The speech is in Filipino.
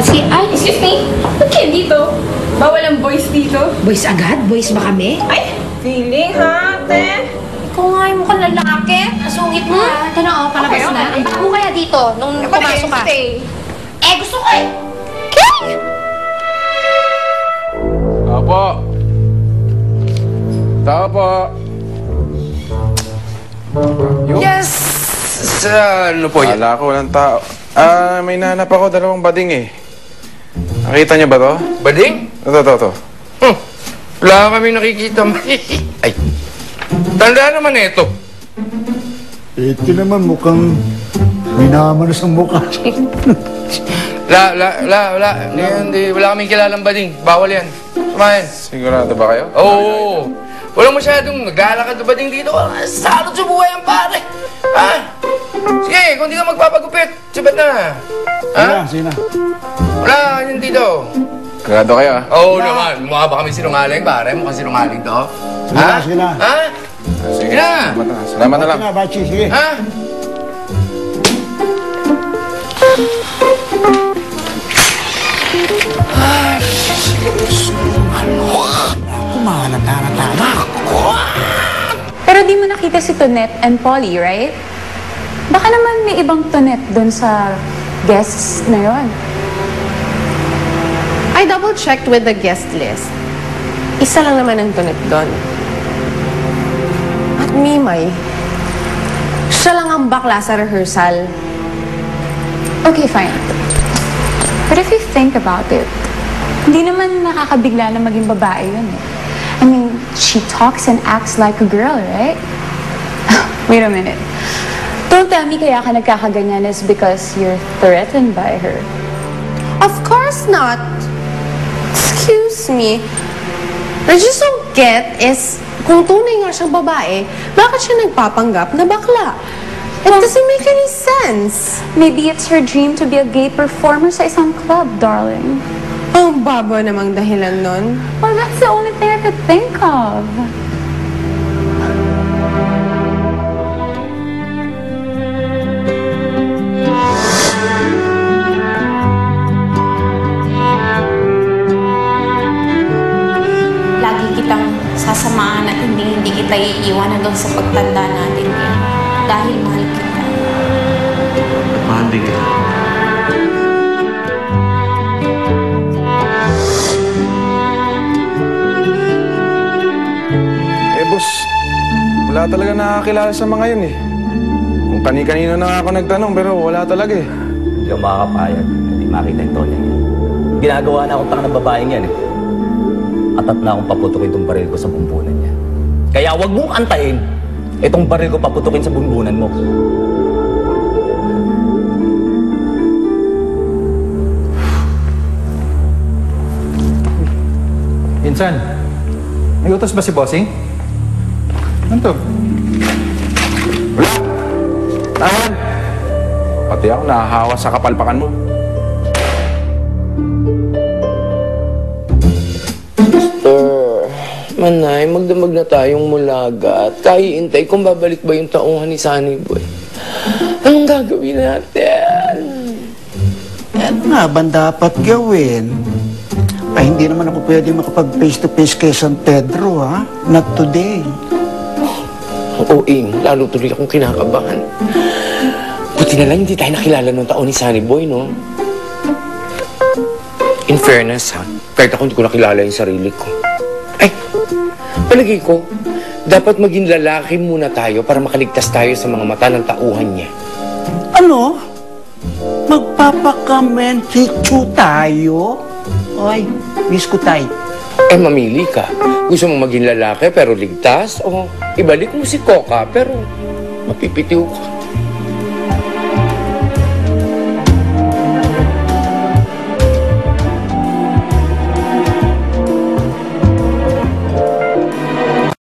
Kasi, ay, Excuse me? Ba't kayo dito? Bawal ang boys dito? boys agad? Boys ba kami? Ay! Feeling, ha, ate? Ikaw nga yung mukhang lalaki. Asungit mo, ha? Ito na, palabas Okay, na. okay. Bago kaya dito, nung pumasok ka. Gusto ko eh. Tapo. Tapo. Yes! Ano po yan? Wala ko, walang tao. May nanap ako, dalawang bading eh. Nakita niyo ba to? Bading? Ito. Wala kami nakikita. Ay, tanda naman ito. Ito naman mukhang minamanas ang mukha. Wala kaming kilalang bading. Bawal yan. Kumain. Sigurado ba kayo? Oo. Walang masyadong naglalakad na bading dito. Salot sa buhay ang pare. Ha? Sige, kung di ka magpapagupit, sibat na. Ha? Sina. Wala, yun dito. Sigurado kayo ah. Oo naman. Mukha ba kami sinungaling, pare? Mukhang sinungaling to. Sige na. Ha? Sige na. Salamat na lang. Sige na, Bachi, sige. Ha? Kumahalata-halata. Pero di mo nakita si Tonette and Polly, right? Baka naman may ibang Tonette doon sa guests na yon. I double-checked with the guest list. Isa lang naman ang tunit doon. At Mimay, siya lang ang bakla sa rehearsal. Okay, fine. But if you think about it, hindi naman nakakabigla na maging babae yun eh. I mean, she talks and acts like a girl, right? Wait a minute. Don't tell me kaya ka nagkakaganyan is because you're threatened by her. Of course not. Excuse me. I just don't get is, kung tunay nga siyang babae, bakit siya nagpapanggap na bakla? It doesn't make any sense. Maybe it's her dream to be a gay performer sa isang club, darling. Ang baba namang dahilan nun. Well, that's the only thing I could think of. Lagi kitang sasamahan at hindi kita iiwan hanggang sa pagtanda natin. Dahil mahal kita. Mahal din kita. Boss, wala talaga nakakilala sa mga yun eh. Kung kani-kanino na ako nagtanong pero wala talaga eh. Hindi ako makakapayag. Hindi makita yung Tonya niya. Ginagawa na akong tanga ng babaeng yan eh. Atat na akong paputukin itong baril ko sa bumbunan niya. Kaya wag mong antayin itong baril ko paputukin sa bumbunan mo. Insan, may utos ba si Bossing? Ano to? Wala! Tahan! Pati ako nahahawa sa kapalpakan mo. Manay, magdamag na tayong mulaga at kaiintay kung babalik ba yung tauhan ni Sunny Boy. Anong gagawin natin? Ano nga ba dapat gawin? Ay, hindi naman ako pwede makapag face-to-face kay San Pedro, ha? Not today. Oo, Ing. Lalo tuloy akong kinakabahan. Buti na lang hindi tayo nakilala nung taon ni Sunny Boy, no? In fairness, ha? Kahit ako hindi ko nakilala yung sarili ko. Ay, palagay ko, dapat maging lalaki muna tayo para makaligtas tayo sa mga mata ng tauhan niya. Ano? Magpapakamensichu tayo? Ay, miss ko tayo. Eh, mamili ka. Gusto mong maging lalaki pero ligtas? O ibalik mo si Coca pero mapipitiw ka?